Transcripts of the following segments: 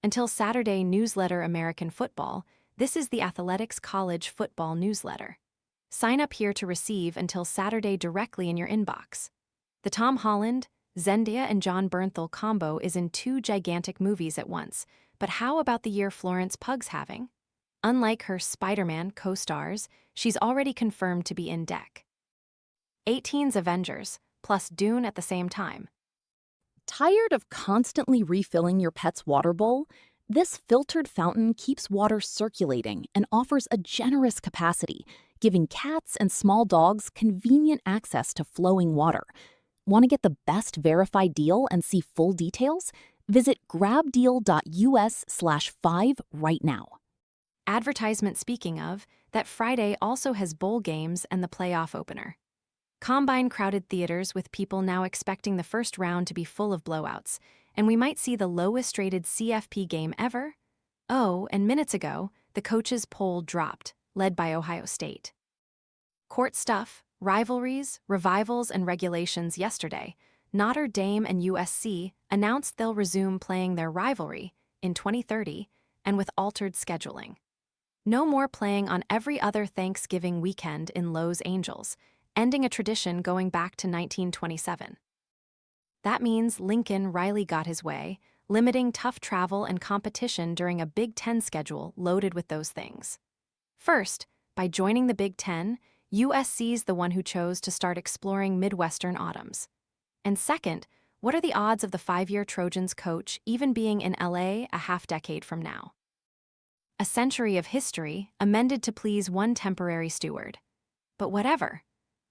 Until Saturday newsletter American Football, this is the Athletics College Football newsletter. Sign up here to receive until Saturday directly in your inbox. The Tom Holland, Zendaya and Jon Bernthal combo is in two gigantic movies at once, but how about the year Florence Pugh's having? Unlike her Spider-Man co-stars, she's already confirmed to be in deck. 18's Avengers, plus Dune at the same time. Tired of constantly refilling your pet's water bowl? This filtered fountain keeps water circulating and offers a generous capacity, giving cats and small dogs convenient access to flowing water. Want to get the best verified deal and see full details? Visit grabdeal.us/5 right now. Advertisement speaking of, that Friday also has bowl games and the playoff opener. Combine crowded theaters with people now expecting the first round to be full of blowouts, and we might see the lowest-rated CFP game ever. Oh, and minutes ago, the coaches' poll dropped, led by Ohio State. Court stuff, rivalries, revivals, and regulations yesterday. Notre Dame and USC announced they'll resume playing their rivalry in 2030 and with altered scheduling. No more playing on every other Thanksgiving weekend in Los Angeles, ending a tradition going back to 1927. That means Lincoln Riley got his way, limiting tough travel and competition during a Big Ten schedule loaded with those things. First, by joining the Big Ten, USC's the one who chose to start exploring Midwestern autumns. And second, what are the odds of the 5-year Trojans coach even being in LA a half-decade from now? A century of history amended to please one temporary steward. But whatever.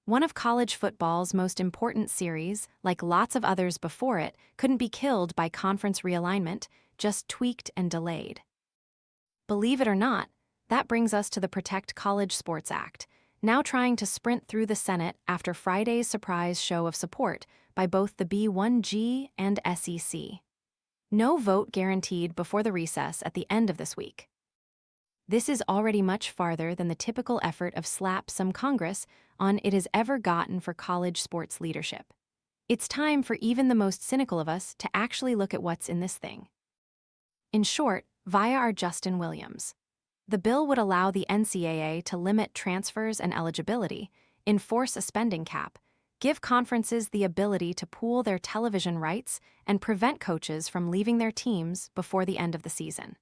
One of college football's most important series, like lots of others before it, couldn't be killed by conference realignment, just tweaked and delayed. Believe it or not, that brings us to the Protect College Sports Act, now trying to sprint through the Senate after Friday's surprise show of support by both the B1G and SEC. No vote guaranteed before the recess at the end of this week. This is already much farther than the typical effort of slap some Congress on it has ever gotten for college sports leadership. It's time for even the most cynical of us to actually look at what's in this thing. In short, via our Justin Williams. The bill would allow the NCAA to limit transfers and eligibility, enforce a spending cap, give conferences the ability to pool their television rights, and prevent coaches from leaving their teams before the end of the season.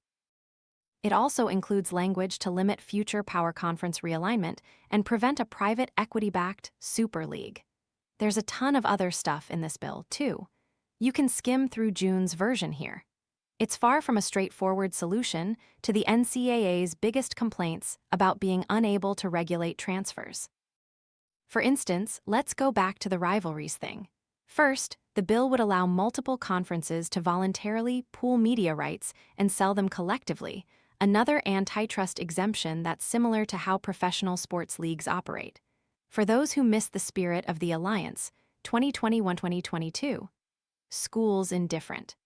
It also includes language to limit future power conference realignment and prevent a private equity-backed super league. There's a ton of other stuff in this bill, too. You can skim through June's version here. It's far from a straightforward solution to the NCAA's biggest complaints about being unable to regulate transfers. For instance, let's go back to the rivalries thing. First, the bill would allow multiple conferences to voluntarily pool media rights and sell them collectively, another antitrust exemption that's similar to how professional sports leagues operate. For those who miss the spirit of the alliance, 2021-2022, schools indifferent.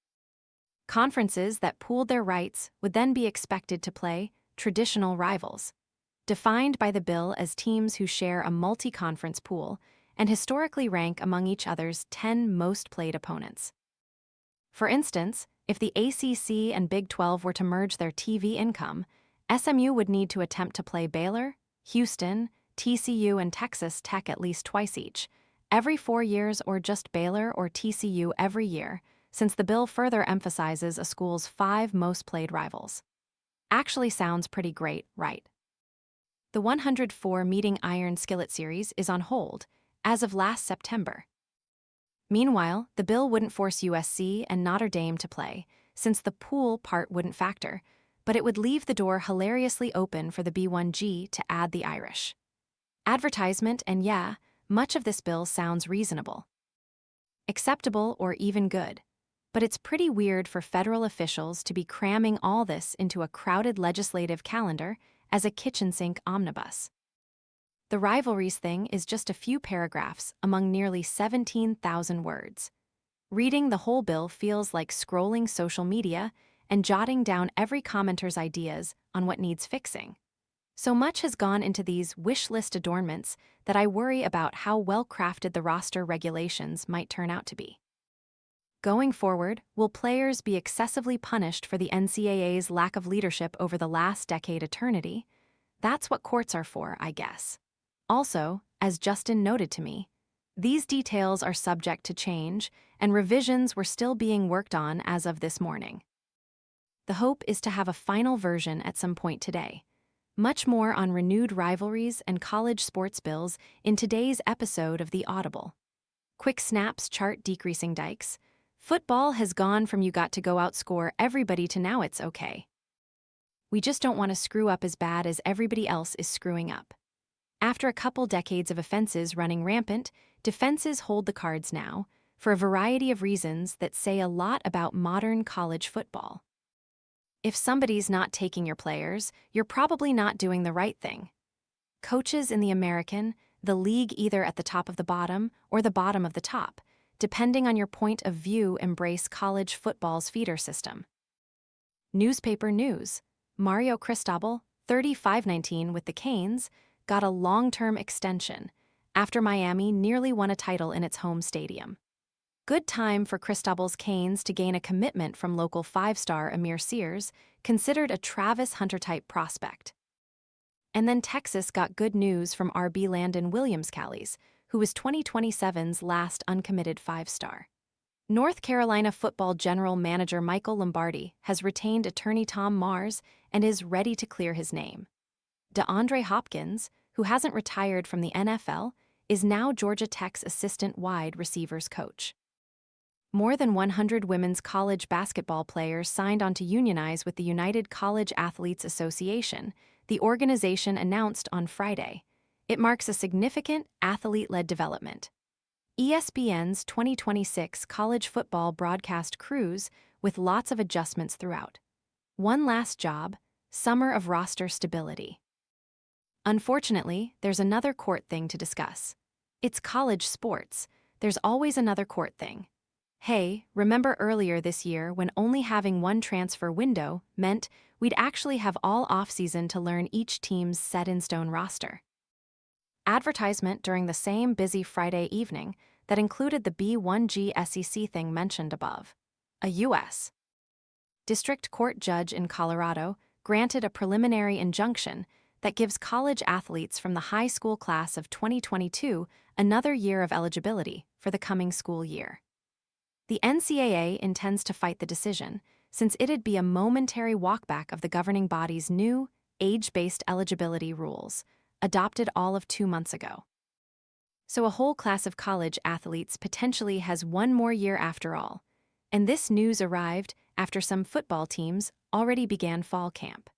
Conferences that pooled their rights would then be expected to play traditional rivals, defined by the bill as teams who share a multi-conference pool and historically rank among each other's 10 most played opponents. For instance, if the ACC and Big 12 were to merge their TV income, SMU would need to attempt to play Baylor, Houston, TCU, and Texas Tech at least twice each, every 4 years, or just Baylor or TCU every year, since the bill further emphasizes a school's 5 most played rivals. Actually sounds pretty great, right? The 104 Meeting Iron Skillet series is on hold as of last September. Meanwhile, the bill wouldn't force USC and Notre Dame to play, since the pool part wouldn't factor, but it would leave the door hilariously open for the B1G to add the Irish. Advertisement, and yeah, much of this bill sounds reasonable. Acceptable or even good. But it's pretty weird for federal officials to be cramming all this into a crowded legislative calendar as a kitchen sink omnibus. The rivalries thing is just a few paragraphs among nearly 17,000 words. Reading the whole bill feels like scrolling social media and jotting down every commenter's ideas on what needs fixing. So much has gone into these wish list adornments that I worry about how well-crafted the roster regulations might turn out to be. Going forward, will players be excessively punished for the NCAA's lack of leadership over the last decade eternity? That's what courts are for, I guess. Also, as Justin noted to me, these details are subject to change, and revisions were still being worked on as of this morning. The hope is to have a final version at some point today. Much more on renewed rivalries and college sports bills in today's episode of The Audible. Quick snaps chart decreasing dikes. Football has gone from you got to go outscore everybody to now it's okay. We just don't want to screw up as bad as everybody else is screwing up. After a couple decades of offenses running rampant, defenses hold the cards now, for a variety of reasons that say a lot about modern college football. If somebody's not taking your players, you're probably not doing the right thing. Coaches in the American, the league either at the top of the bottom or the bottom of the top, depending on your point of view, embrace college football's feeder system. Newspaper news. Mario Cristobal, 35-19 with the Canes, got a long-term extension after Miami nearly won a title in its home stadium. Good time for Cristobal's Canes to gain a commitment from local five-star Amir Sears, considered a Travis Hunter-type prospect. And then Texas got good news from RB Landon Williams-Callies, who was 2027's last uncommitted five-star. North Carolina football general manager Michael Lombardi has retained attorney Tom Mars and is ready to clear his name. DeAndre Hopkins, who hasn't retired from the NFL, is now Georgia Tech's assistant wide receivers coach. More than 100 women's college basketball players signed on to unionize with the United College Athletes Association, the organization announced on Friday. It marks a significant athlete-led development. ESPN's 2026 college football broadcast cruise with lots of adjustments throughout. One last job, summer of roster stability. Unfortunately, there's another court thing to discuss. It's college sports. There's always another court thing. Hey, remember earlier this year when only having one transfer window meant we'd actually have all offseason to learn each team's set-in-stone roster? Advertisement during the same busy Friday evening that included the B1G SEC thing mentioned above. A U.S. District Court judge in Colorado granted a preliminary injunction that gives college athletes from the high school class of 2022 another year of eligibility for the coming school year. The NCAA intends to fight the decision, since it'd be a momentary walkback of the governing body's new, age-based eligibility rules, adopted all of 2 months ago. So a whole class of college athletes potentially has one more year after all, and this news arrived after some football teams already began fall camp.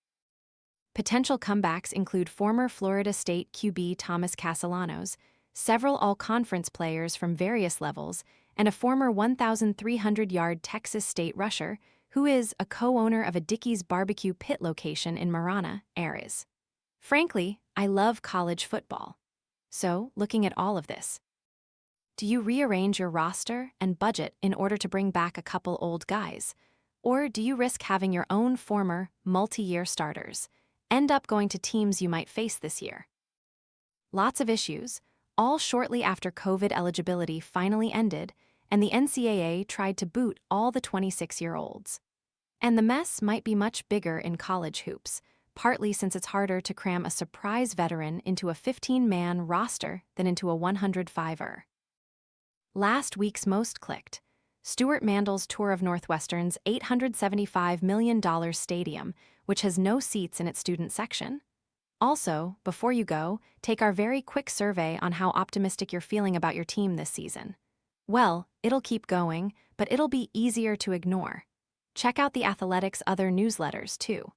Potential comebacks include former Florida State QB Thomas Castellanos, several all-conference players from various levels, and a former 1,300-yard Texas State rusher who is a co-owner of a Dickey's barbecue pit location in Marana, Arizona. Frankly, I love college football. So, looking at all of this, do you rearrange your roster and budget in order to bring back a couple old guys? Or do you risk having your own former, multi-year starters end up going to teams you might face this year? Lots of issues, all shortly after COVID eligibility finally ended and the NCAA tried to boot all the 26-year-olds. And the mess might be much bigger in college hoops, partly since it's harder to cram a surprise veteran into a 15-man roster than into a 105er. Last week's most clicked, Stuart Mandel's tour of Northwestern's $875 million stadium, which has no seats in its student section. Also, before you go, take our very quick survey on how optimistic you're feeling about your team this season. Well, it'll keep going, but it'll be easier to ignore. Check out The Athletic's other newsletters, too.